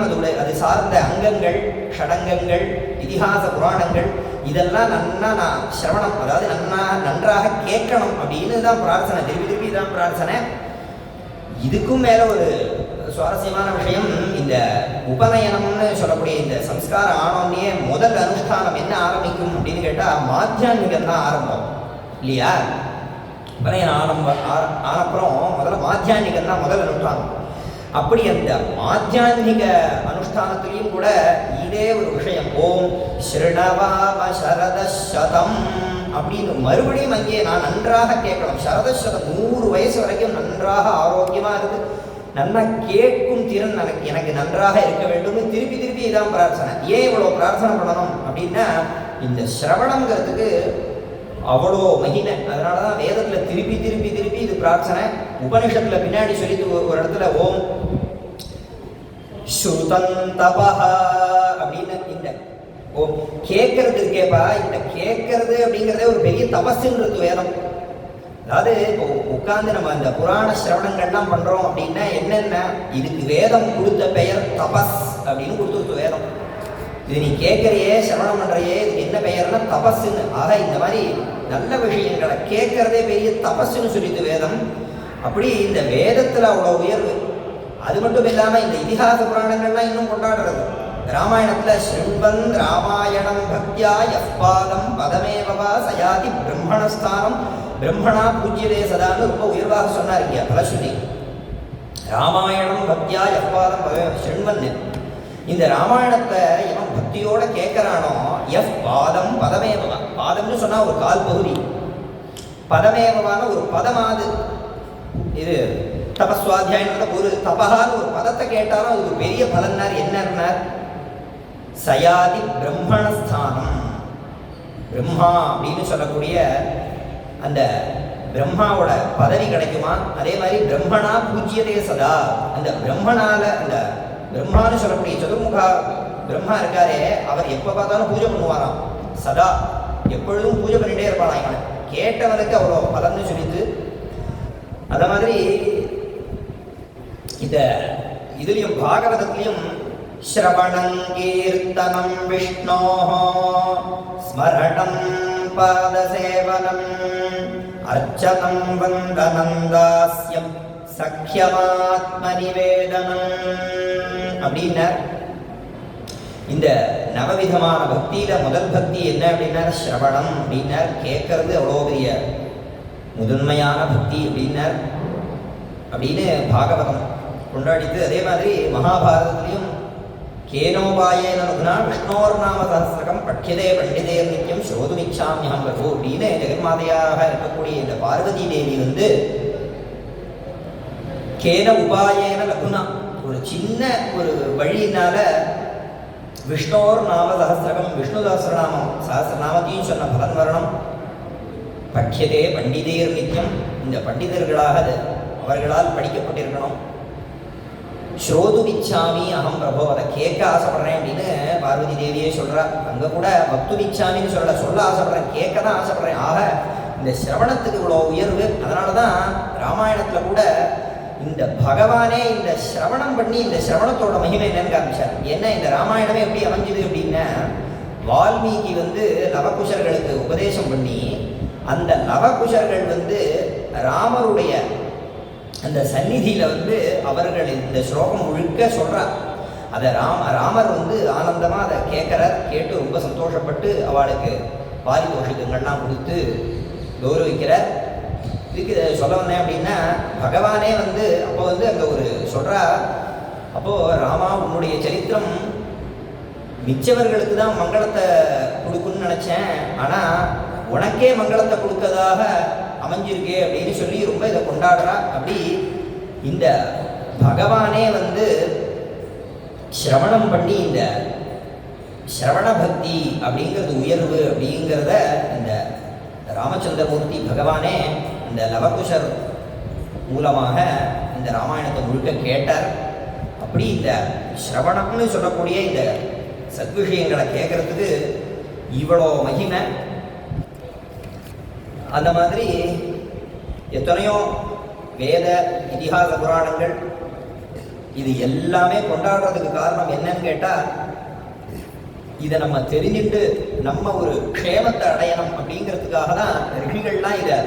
அது சார்ந்த அங்கங்கள், ஷடங்கங்கள், இதிகாச புராணங்கள் இதெல்லாம் நன்னா நான் சிரவணம், அதாவது நன்றாக கேட்கணும் அப்படின்னு தான் பிரார்த்தனை. திருப்பி திருப்பி தான் பிரார்த்தனை. இதுக்கும் மேலே ஒரு சுவாரஸ்யமான விஷயம், இந்த உபநயனம்னு சொல்லக்கூடிய இந்த சம்ஸ்காரம் ஆனோடனே முதல் அனுஷ்டானம் என்ன ஆரம்பிக்கும் அப்படின்னு கேட்டால், மாத்தியான்மிகம் தான் ஆரம்பம் இல்லையா? உபநயனம் ஆனப்புறம் முதல்ல மாத்தியான்மிகம் தான் முதல் அனுஷ்டானம். அப்படி அந்த மாத்தியான்மிக அனுஷ்டானத்திலையும் கூட இதே ஒரு விஷயம், ஓம் ஸ்ருணவாம சரதசதம் அப்படின்னு மறுபடியும் அங்கே நான் நன்றாக கேட்கணும். சரதசதம் 100 வயசு வரைக்கும் நன்றாக ஆரோக்கியமாக இருக்குது, நல்லா கேட்கும் திறன் எனக்கு நன்றாக இருக்க வேண்டும். திருப்பி திருப்பி இதான் பிரார்த்தனை. ஏன் இவ்வளோ பிரார்த்தனை பண்ணணும் அப்படின்னா, இந்த சிரவணங்கிறதுக்கு அவ்வளோ மகிமை. அதனால தான் வேதத்தில் திருப்பி திருப்பி திருப்பி இது பிரார்த்தனை. உபனிஷத்தில் பின்னாடி சொல்லிட்டு ஒரு இடத்துல ஓம் ஸ்ருதந்தபஹ அப்படின்னு இந்த ஓ கேட்கறது இருக்கேப்பா, இந்த கேட்கறது அப்படிங்கிறதே ஒரு பெரிய தபஸ்ன்னு இருக்கு வேதம். அதாவது இப்போ உட்கார்ந்து நம்ம இந்த புராண சிரவணங்கள்லாம் பண்றோம் அப்படின்னா என்னென்ன, இதுக்கு வேதம் கொடுத்த பெயர் தபஸ் அப்படின்னு கொடுத்துருக்கு வேதம். இது நீ கேட்கறியே சிரவணம் பண்றையே, இதுக்கு என்ன பெயர்னா தபஸ்ன்னு. ஆக இந்த மாதிரி நல்ல விஷயங்களை கேட்கறதே பெரிய தபஸ்ன்னு சொல்லிட்டு வேதம். அப்படி இந்த வேதத்துல அவ்வளவு உயர்வு. அது மட்டும் இல்லாம இந்த இதிகாச புராணங்கள்லாம் இன்னும் கொண்டாடுறது. ராமாயணத்துல ஸ்ருண்வன் ராமாயணம் பக்தியா யப்பாதம் பதமேவா சயாதி பிரம்மணஸ்தானம் பிரம்மணா பூஜ்யதே சதான்னு ரொம்ப உயர்வாக சொன்னார் இல்லையா பலஸ்ருதி. ராமாயணம் பக்தியா யப்பாதம் பதமே ஸ்ருண்வன். இந்த ராமாயணத்தை இவன் பக்தியோட கேட்கிறானோ எஃப் பாதம் பதமேவா, பாதம்னு சொன்னா ஒரு கால் பகுதி, பதமேவான ஒரு பதமாது. இது தபஸ்வாத்தியாயன்ற ஒரு தபகான்னு ஒரு பதத்தை கேட்டாலும் அது ஒரு பெரிய பலன்னார். என்னன்னார், சயாதி பிரம்மணஸ்தானம், பிரம்மா அப்படின்னு சொல்லக்கூடிய அந்த பிரம்மாவோட பதவி கிடைக்குமா. அதே மாதிரி பிரம்மணா பூஜ்யதே சதா, அந்த பிரம்மனால அந்த பிரம்மான்னு சொல்லக்கூடிய சதுர்முகா பிரம்மா இருக்காரே அவர் எப்ப பார்த்தாலும் பூஜை பண்ணுவாராம். சதா எப்பொழுதும் பூஜை பண்ணிட்டே இருப்பானா இவன். கேட்டவனுக்கு அவ்வளோ பலன்னு சொல்லிட்டு அத மாதிரி இந்த இதுலயும் பாகவதத்திலையும் ஸ்ரவணம் கீர்த்தனம் விஷ்ணோ ஸ்மரணம் பாதசேவனம் அர்ச்சனம் வந்தனம் தாஸ்யம் சக்கியமாத்ம நிவேதனம் அப்படின்னார். இந்த நவவிதமான பக்தியில முதல் பக்தி என்ன அப்படின்னார், ஸ்ரவணம் அப்படின்னார். கேட்கறது அவ்வளோ பெரிய முதன்மையான பக்தி அப்படின்னார் அப்படின்னு பாகவதம் கொண்டாடித்து. அதே மாதிரி மகாபாரதத்திலையும் கேனோபாயேன ரகுனா விஷ்ணோர் நாம சஹஸ்ரகம் பட்யதே பண்டிதே நித்யம் ஸ்ரோதுமிச்சாமியம் பிரபு அப்படின்னு ஜெகன்மாதையாக இருக்கக்கூடிய இந்த பார்வதி தேவி வந்து கேன உபாயேன லகுனா ஒரு சின்ன ஒரு வழியினால விஷ்ணோர் நாம சஹஸ்ரகம் விஷ்ணு சஹஸ்ரநாமம் சஹஸ்ரநாமத்தையும் சொன்ன பலன் வரணும். பட்யதே பண்டிதேர் நித்தியம் இந்த பண்டிதர்களாக அவர்களால் படிக்கப்பட்டிருக்கணும். ஸ்ரோதுமிச்சாமி அகம் பிரபோ, அதை கேட்க ஆசைப்படுறேன் அப்படின்னு பார்வதி தேவியே சொல்றா. அங்க கூட பக்துமிச்சாமின்னு சொல்ல ஆசைப்படுறேன், கேட்க தான் ஆசைப்படுறேன். ஆக இந்த சிரவணத்துக்கு இவ்வளோ உயர்வு. அதனாலதான் ராமாயணத்துல கூட இந்த பகவானே இந்த சிரவணம் பண்ணி இந்த சிரவணத்தோட மகிமை என்னன்னு காமிச்சார். என்ன இந்த ராமாயணமே எப்படி அமைஞ்சுது அப்படின்னா, வால்மீகி வந்து லவகுஷர்களுக்கு உபதேசம் பண்ணி அந்த லவகுஷர்கள் வந்து ராமருடைய அந்த சந்நிதியில வந்து அவர்கள் இந்த ஸ்லோகம் முழுக்க சொல்றார். அதை ராமர் வந்து ஆனந்தமா அதை கேட்கிறார். கேட்டு ரொம்ப சந்தோஷப்பட்டு அவளுக்கு பாரிதோஷிகங்கள்லாம் கொடுத்து கௌரவிக்கிறார். இதுக்கு சொல்ல வந்தேன் அப்படின்னா, பகவானே வந்து அப்போ வந்து அங்கே ஒரு சொல்றா, அப்போ ராமா உன்னுடைய சரித்திரம் மிச்சவர்களுக்கு தான் மங்களத்தை கொடுக்குன்னு நினைச்சேன், ஆனா உனக்கே மங்களத்தை கொடுத்ததாக அமைஞ்சிருக்கே அப்படின்னு சொல்லி ரொம்ப இதை கொண்டாடுறா. அப்படி இந்த பகவானே வந்து சிரவணம் பண்ணி இந்த சிரவண பக்தி அப்படிங்கிறது உயர்வு அப்படிங்கிறத இந்த ராமச்சந்திரமூர்த்தி பகவானே இந்த லவகுஷர் மூலமாக இந்த ராமாயணத்தை முழுக்க கேட்டார். அப்படி இந்த சிரவணம்னு சொல்லக்கூடிய இந்த சத்விஷயங்களை கேட்கறதுக்கு இவ்வளோ மகிமை. அந்த மாதிரி எத்தனையோ வேத இதிகாச புராணங்கள் இது எல்லாமே கொண்டாடுறதுக்கு காரணம் என்னன்னு கேட்டால், இதை நம்ம தெரிஞ்சுட்டு நம்ம ஒரு க்ஷேமத்தை அடையணும் அப்படிங்கிறதுக்காக தான் ரிஷிகள்லாம் இதை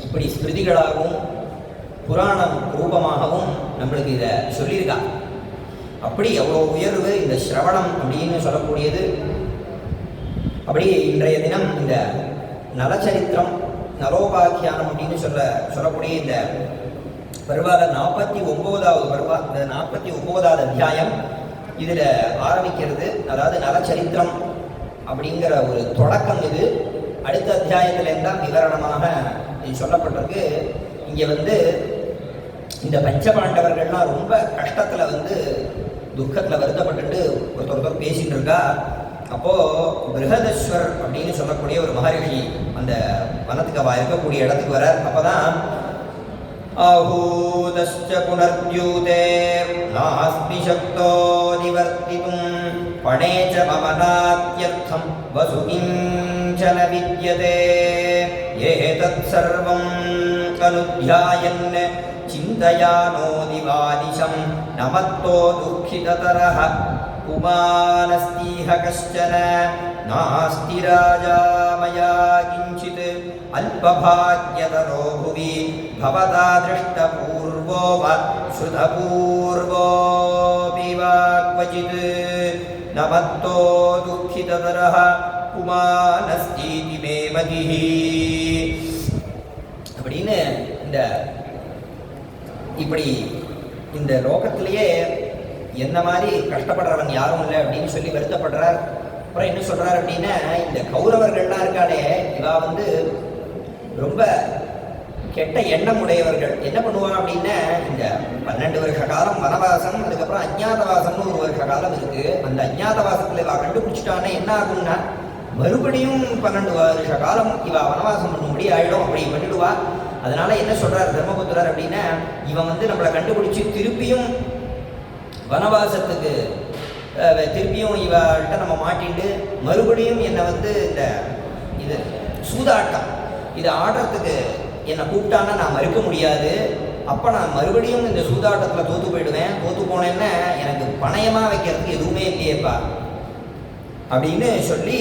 இப்படி ஸ்மிருதிகளாகவும் புராணம் ரூபமாகவும் நம்மளுக்கு இதை சொல்லியிருக்கா. அப்படி எவ்வளோ உயர்வு இந்த சிரவணம் அப்படின்னு சொல்லக்கூடியது. அப்படி இன்றைய தினம் இந்த நலச்சரித்திரம் நலோபாக்கியானம் அப்படின்னு சொல்லக்கூடிய இந்த பருவால 49வது பருவா, இந்த 49வது அத்தியாயம் இதில் ஆரம்பிக்கிறது. அதாவது நலச்சரித்திரம் அப்படிங்கிற ஒரு தொடக்கம் இது. அடுத்த அத்தியாயத்திலேருந்து தான் விவரணமாக சொல்லப்பட்டிருக்கு. இங்கே வந்து இந்த பஞ்சபாண்டவர்கள்லாம் ரொம்ப கஷ்டத்தில் வந்து துக்கத்தில் வருத்தப்பட்டுட்டு ஒருத்தர் பேசிட்டு இருக்கா. அப்போது பிருஹதஸ்வர் அப்படின்னு சொல்லக்கூடிய ஒரு மகரிஷி அந்த வனத்துக்கு இருக்கக்கூடிய இடத்துக்கு வர. அப்போ தான் ஆஹூதஸ்ச புனர்த்யூதே நாஸ்மி சக்தோ நிவர்த்திதும் பணேச்ச மமநாத்யர்த்தம் வசுகிஞ்சன வித்யதே ஏதத் சர்வம் அனுத்யாயன் சிந்தயானோ திவானிஷம் நமத்தோ துக்கிததரஹ புமானஸ்தீஹ கஷ்சன நாஸ்தி ராஜா மயா கிஞ்சித் அல்பபாக்யதரோ புவி பவதா திருஷ்டபூர்வோ வ ஸ்ருதபூர்வோபி வா க்வசித் நமத்தோ துக்கிததரஹ புமானஸ்தீதி மே மதிஹி. அப்படின்னு இப்படி இந்த லோகத்திலேயே என்ன மாதிரி கஷ்டப்படுறவன் யாரும் இல்லை அப்படின்னு சொல்லி வருத்தப்படுறார். அப்புறம் என்ன சொல்றார் அப்படின்னா, இந்த கௌரவர்கள்லாம் இருக்காளே இவா ரொம்ப கெட்ட எண்ணம் உடையவர்கள். என்ன பண்ணுவான் அப்படின்னா, இந்த 12 வருஷ காலம் வனவாசம், அதுக்கப்புறம் அஜ்ஞாதவாசம்னு ஒரு வருஷ காலம் இருக்கு. அந்த அஜ்ஞாதவாசத்துல இவா கண்டுபிடிச்சிட்டானே என்ன ஆகும்னா, மறுபடியும் 12 வருஷ காலம் இவா வனவாசம் பண்ணும்படி ஆயிடும். அப்படி பண்ணிடுவா. அதனால என்ன சொல்றார் தர்மபுத்திரர் அப்படின்னா, இவன் நம்மளை கண்டுபிடிச்சு திருப்பியும் வனவாசத்துக்கு திருப்பியும் இவள்கிட்ட நம்ம மாட்டிட்டு மறுபடியும் என்னை இந்த இது சூதாட்டம் இது ஆடுறதுக்கு என்னை கூப்பிட்டான்னா நான் மறுக்க முடியாது. அப்போ நான் மறுபடியும் இந்த சூதாட்டத்தில் தோற்று போயிடுவேன். தோற்று போனேன்னா எனக்கு பணயமாக வைக்கிறதுக்கு எதுவுமே இல்லையேப்பா அப்படின்னு சொல்லி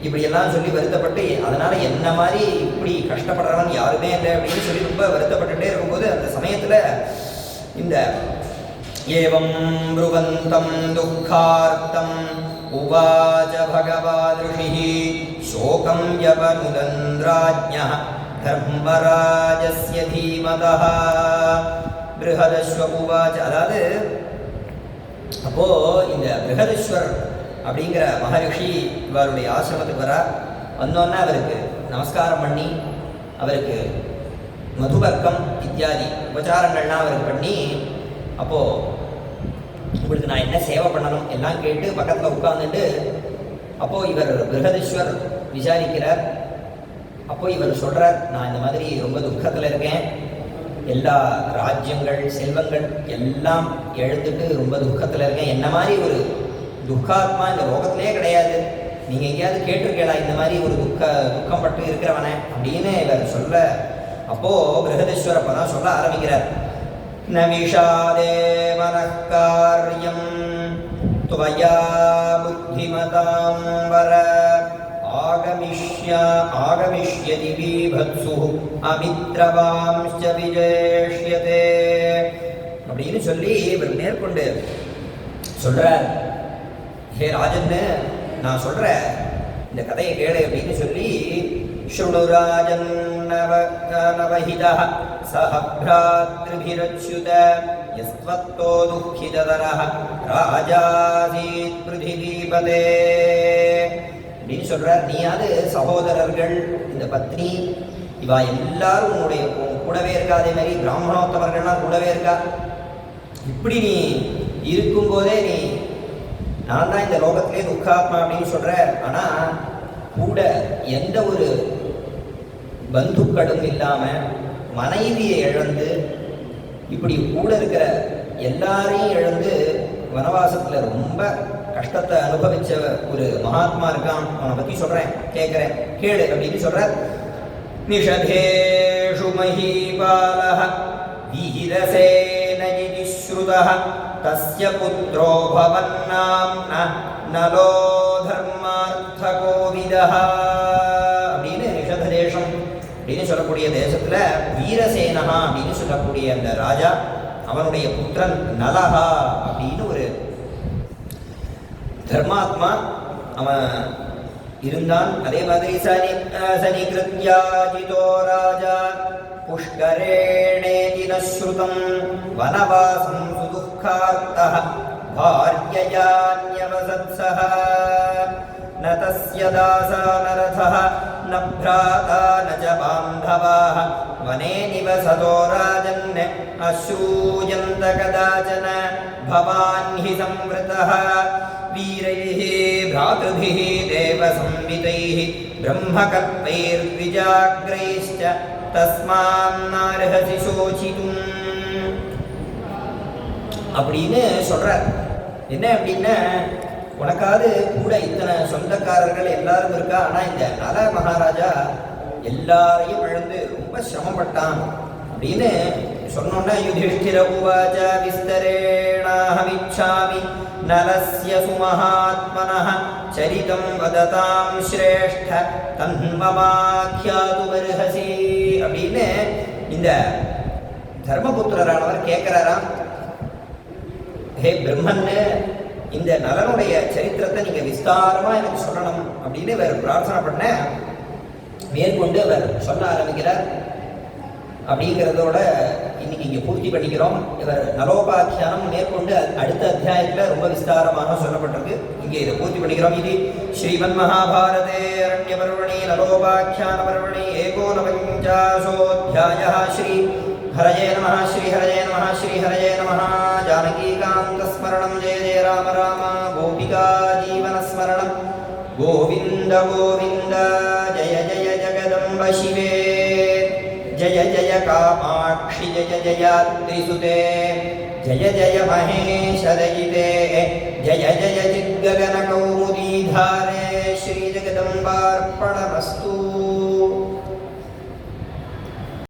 இப்படியெல்லாம் சொல்லி வருத்தப்பட்டு, அதனால என்ன மாதிரி இப்படி கஷ்டப்படுறவன் யாருமே இல்லை அப்படின்னு சொல்லி ரொம்ப வருத்தப்பட்டுட்டே இருக்கும்போது அந்த சமயத்தில் இந்த ஏவம் ப்ருவந்தம் துக்கார்த்தம் உவாச பகவான் ரிஷிஹி சோகம் யவனுதந்திராஜ்ஞः தர்மராஜஸ்ய தீமதः ப்ருஹதஸ்வ உவாச. அதாவது அப்போ இந்த ப்ருஹதஸ்வர் அப்படிங்கிற மகரிஷி இவருடைய ஆசிரமத்துக்கு வர வந்தோன்னா அவருக்கு நமஸ்காரம் பண்ணி அவருக்கு மதுபர்க்கம் இத்தியாதி உபச்சாரங்கள்லாம் அவருக்கு பண்ணி, அப்போது உங்களுக்கு நான் என்ன சேவை பண்ணணும் எல்லாம் கேட்டு பக்கத்தில் உட்கார்ந்துட்டு அப்போது இவர் ப்ருஹதீஸ்வர் விசாரிக்கிறார். அப்போது இவர் சொல்கிறார், நான் இந்த மாதிரி ரொம்ப துக்கத்தில் இருக்கேன், எல்லா ராஜ்யங்கள் செல்வங்கள் எல்லாம் எழுந்துட்டு ரொம்ப துக்கத்தில் இருக்கேன், என்ன மாதிரி ஒரு துக்காத்மா இந்த லோகத்திலே கிடையாது, நீங்கள் எங்கேயாவது கேட்டிருக்கீங்களா இந்த மாதிரி ஒரு துக்கம் பட்டு இருக்கிறவனை அப்படின்னு இவர் சொல்ல, அப்போது ப்ருஹதீஸ்வர் அப்போ தான் சொல்ல ஆரம்பிக்கிறார். ந விஷாதே மனக்காரியம் துவயா புத்திமதாம் வர ஆகமிஷ்யதி பீபத்சு அமித்ரவாம்ச விஜேஷ்யதே அப்படின்னு சொல்லி இவர் மேற்கொண்டு சொல்றார். ஹே ராஜன்னு, நான் சொல்றேன் இந்த கதையை கேளு அப்படின்னு சொல்லி, ஸ்ருணுராஜன் நவஹிதः சஹ ப்ராத்ருபிரச்யுத யஸ்வத்தோ துக்கிததரஹ ராஜாசீத் ப்ருதிபீபதே அப்படின்னு சொல்றார். நீயாவது சகோதரர்கள், இந்த பத்னி, இவா எல்லாரும் உன்னுடைய கூடவே இருக்கா. அதே மாதிரி பிராமணோத்தமர்கள்லாம் கூடவே இருக்கா. இப்படி நீ இருக்கும்போதே நீ நான் தான் இந்த லோகத்திலே துக்காத்மா அப்படின்னு சொல்ற. ஆனா கூட எந்த ஒரு பந்துக்களும் இல்லாம மனைவியை இழந்து இப்படி கூட இருக்கிற எல்லாரையும் இழந்து வனவாசத்துல ரொம்ப கஷ்டத்தை அனுபவிச்ச ஒரு மகாத்மா இருக்கான். அவனை பத்தி சொல்றேன், கேட்கிறேன், கேளு அப்படின்னு சொல்ற. நிஷதேஷு மஹீபாலஹ வீரசேன இதி ஸ்ருதஹ தஸ்ய புத்ரோ பவன்னாம்ன நலோ தர்மார்த்த கோவிதஹ அப்படின்னு நிஷத தேசம் அப்படின்னு சொல்லக்கூடிய தேசத்துல வீரசேனஹா அப்படின்னு சொல்லக்கூடிய அந்த ராஜா, அவனுடைய புத்திரன் நலஹா அப்படின்னு ஒரு தர்மாத்மா அவன் இருந்தான். அதே மாதிரி சனிகிருத்யாஜிதோ ராஜா புஷ்கரேணேதி நஸ்ருதம் வனவாசம் சுதுக்கார்த்தः भार्ययान्यवसत्सः न तस्य दासा न रथः न भ्राता न च बान्धवाः वने निवसतो राजन् अश्रूयन्त कदाचन भवान् हि संवृतः वीरैः भ्रातृभिः देवसंवितैः ब्रह्मकल्पैर्द्विजाग्रैश्च तस्मान्नार्हसि शोचितुम् அப்படின்னு சொல்றார். என்ன அப்படின்னா, உனக்காவது கூட இத்தனை சொந்தக்காரர்கள் எல்லாரும் இருக்கா, ஆனால் இந்த நல மகாராஜா எல்லாரையும் இழந்து ரொம்ப சிரமப்பட்டான் அப்படின்னு சொன்னோன்னா யுதிஷ்டிர உவாச்ச விஸ்தரேணாஹமிச்சாமி நலஸ்ய சுமஹாத்மனஹ சரிதம் வததாம் ஸ்ரேஷ்ட தன்மமாக்கியாது வருஹசி அப்படின்னு இந்த தர்மபுத்திரரானவர் கேட்கிறாராம். ஹே பிரம்மன்னு, இந்த நலனுடைய சரித்திரத்தை நீங்க விஸ்தாரமா எனக்கு சொல்லணும் அப்படின்னு இவர் பிரார்த்தனை பண்ண மேற்கொண்டு அவர் சொல்ல ஆரம்பிக்கிறார். அப்படிங்கிறதோட இன்னைக்கு இங்கே பூர்த்தி பண்ணிக்கிறோம். இவர் நலோபாக்கியானம் மேற்கொண்டு அடுத்த அத்தியாயத்தில் ரொம்ப விஸ்தாரமாக சொல்லப்பட்டிருக்கு. இங்கே இதை பூர்த்தி பண்ணிக்கிறோம். இது ஸ்ரீமன் மகாபாரதே அரண்ய பர்வணி நலோபாக்கியான பர்வணி ஏகோனபஞ்சாசோऽध्याय. ஸ்ரீ ஹரயே நம ஸ்ரீ ஹரயே நம ஸ்ரீ ஹரயே நம. ஜானகீகாந்தஸ்மரணம் ஜெய ஜெய ராம ராம. கோபிகா ஜீவனஸ்மரணம் கோவிந்த கோவிந்த. ஜய ஜய ஜகதம்ப சிவே जय जय कामाक्षि जय जयाद्रिसुते जय जय महेश दयिते जय जय